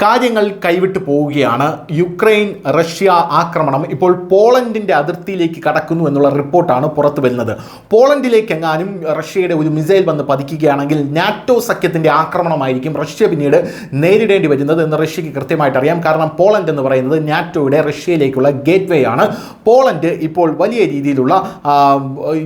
കാര്യങ്ങൾ കൈവിട്ടു പോവുകയാണ്. യുക്രൈൻ റഷ്യ ആക്രമണം ഇപ്പോൾ പോളണ്ടിൻ്റെ അതിർത്തിയിലേക്ക് കടക്കുന്നു എന്നുള്ള റിപ്പോർട്ടാണ് പുറത്തു വരുന്നത്. പോളണ്ടിലേക്ക് എങ്ങാനും റഷ്യയുടെ ഒരു മിസൈൽ വന്ന് പതിക്കുകയാണെങ്കിൽ നാറ്റോ സഖ്യത്തിൻ്റെ ആക്രമണമായിരിക്കും റഷ്യ പിന്നീട് നേരിടേണ്ടി വരുന്നത് എന്ന് റഷ്യക്ക് കൃത്യമായിട്ട് അറിയാം. കാരണം പോളണ്ട് എന്ന് പറയുന്നത് നാറ്റോയുടെ റഷ്യയിലേക്കുള്ള ഗേറ്റ് വേ ആണ്. പോളണ്ട് ഇപ്പോൾ വലിയ രീതിയിലുള്ള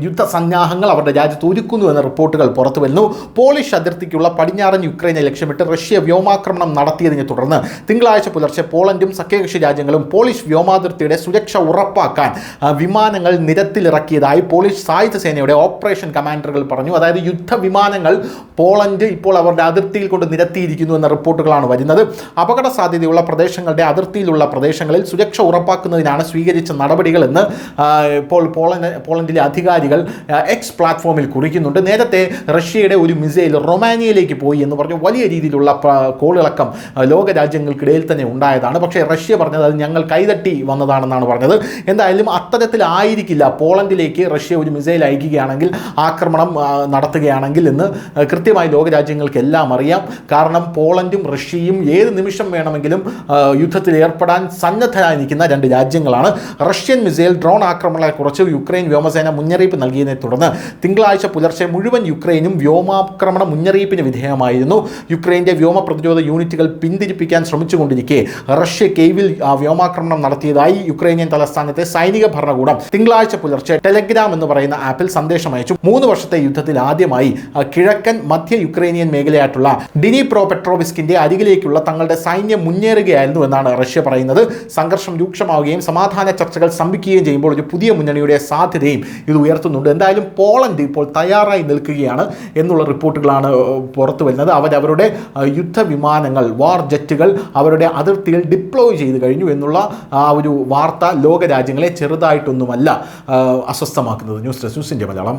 യുദ്ധസന്നാഹങ്ങൾ അവരുടെ രാജ്യത്ത് ഒരുക്കുന്നു എന്ന റിപ്പോർട്ടുകൾ പുറത്തു വരുന്നു. പോളിഷ് അതിർത്തിക്കുള്ള പടിഞ്ഞാറൻ യുക്രൈനെ ലക്ഷ്യമിട്ട് റഷ്യ വ്യോമാക്രമണം നടത്തിയതിനെ തുടർന്ന് തിങ്കളാഴ്ച പുലർച്ചെ പോളണ്ടും സഖ്യകക്ഷി രാജ്യങ്ങളും പോളിഷ് വ്യോമാതിർത്തിയുടെ സുരക്ഷ ഉറപ്പാക്കാൻ വിമാനങ്ങൾ നിരത്തിലിറക്കിയതായി പോളിഷ് സായുധ സേനയുടെ ഓപ്പറേഷൻ കമാൻഡറുകൾ പറഞ്ഞു. അതായത് യുദ്ധവിമാനങ്ങൾ പോളണ്ട് ഇപ്പോൾ അവരുടെ അതിർത്തിയിൽ കൊണ്ട് നിരത്തിയിരിക്കുന്നു എന്ന റിപ്പോർട്ടുകളാണ് വരുന്നത്. അപകട സാധ്യതയുള്ള പ്രദേശങ്ങളുടെ അതിർത്തിയിലുള്ള പ്രദേശങ്ങളിൽ സുരക്ഷ ഉറപ്പാക്കുന്നതിനാണ് സ്വീകരിച്ച നടപടികളെന്ന് ഇപ്പോൾ പോളണ്ടിലെ അധികാരികൾ എക്സ് പ്ലാറ്റ്ഫോമിൽ കുറിക്കുന്നുണ്ട്. നേരത്തെ റഷ്യയുടെ ഒരു മിസൈൽ റൊമാനിയയിലേക്ക് പോയി എന്ന് പറഞ്ഞു വലിയ രീതിയിലുള്ള കോളിളക്കം ലോകരാജ്യങ്ങൾക്കിടയിൽ തന്നെ ഉണ്ടായതാണ്. പക്ഷേ റഷ്യ പറഞ്ഞത് അത് ഞങ്ങൾ കൈതട്ടി വന്നതാണെന്നാണ് പറഞ്ഞത്. എന്തായാലും അത്തരത്തിലായിരിക്കില്ല പോളണ്ടിലേക്ക് റഷ്യ ഒരു മിസൈൽ അയക്കുകയാണെങ്കിൽ ആക്രമണം നടത്തുകയാണെങ്കിൽ എന്ന് കൃത്യമായി ലോകരാജ്യങ്ങൾക്ക് എല്ലാം അറിയാം. കാരണം പോളണ്ടും റഷ്യയും ഏത് നിമിഷം വേണമെങ്കിലും യുദ്ധത്തിൽ ഏർപ്പെടാൻ സന്നദ്ധരായി നിൽക്കുന്ന രണ്ട് രാജ്യങ്ങളാണ്. റഷ്യൻ മിസൈൽ ഡ്രോൺ ആക്രമണങ്ങളെക്കുറിച്ച് യുക്രൈൻ വ്യോമസേന മുന്നറിയിപ്പ് നൽകിയതിനെ തുടർന്ന് തിങ്കളാഴ്ച പുലർച്ചെ മുഴുവൻ യുക്രൈനും വ്യോമാക്രമണ മുന്നറിയിപ്പിന് വിധേയമായിരുന്നു. യുക്രൈൻ്റെ വ്യോമ പ്രതിരോധ യൂണിറ്റുകൾ പിന്തിരിപ്പിക്കാൻ ശ്രമിച്ചുകൊണ്ടിരിക്കെ റഷ്യ കെയ്വിൽ വ്യോമാക്രമണം നടത്തിയതായി യുക്രൈനിയൻ തലസ്ഥാനത്തെ സൈനിക ഭരണകൂടം തിങ്കളാഴ്ച പുലർച്ചെ ടെലഗ്രാം എന്ന് പറയുന്ന ആപ്പിൽ സന്ദേശം അയച്ചു. 3 വർഷത്തെ യുദ്ധത്തിൽ ആദ്യമായി കിഴക്കൻ മധ്യ യുക്രൈനിയൻ മേഖലയായിട്ടുള്ള ഡിനിപ്രോ പെട്രോവിസ്കിന്റെ അരികിലേക്കുള്ള തങ്ങളുടെ സൈന്യം മുന്നേറുകയായിരുന്നു എന്നാണ് റഷ്യ പറയുന്നത്. സംഘർഷം രൂക്ഷമാവുകയും സമാധാന ചർച്ചകൾ സ്തംഭിക്കുകയും ചെയ്യുമ്പോൾ ഒരു പുതിയ മുന്നണിയുടെ സാധ്യതയും ഇത് ഉയർത്തുന്നുണ്ട്. എന്തായാലും പോളണ്ട് ഇപ്പോൾ തയ്യാറായി നിൽക്കുകയാണ് എന്നുള്ള റിപ്പോർട്ടുകളാണ് പുറത്തു വരുന്നത്. അവരവരുടെ യുദ്ധവിമാനങ്ങൾ വാർ ജെറ്റുകൾ അവരുടെ അതിർത്തിയിൽ ഡിപ്ലോയ് ചെയ്ത് കഴിഞ്ഞു എന്നുള്ള ആ ഒരു വാർത്ത ലോകരാജ്യങ്ങളെ ചെറുതായിട്ടൊന്നുമല്ല അസ്വസ്ഥമാക്കുന്നത്. ന്യൂസ് ഡെസ്ക് ന്യൂസിൻ്റെ മലയാളം.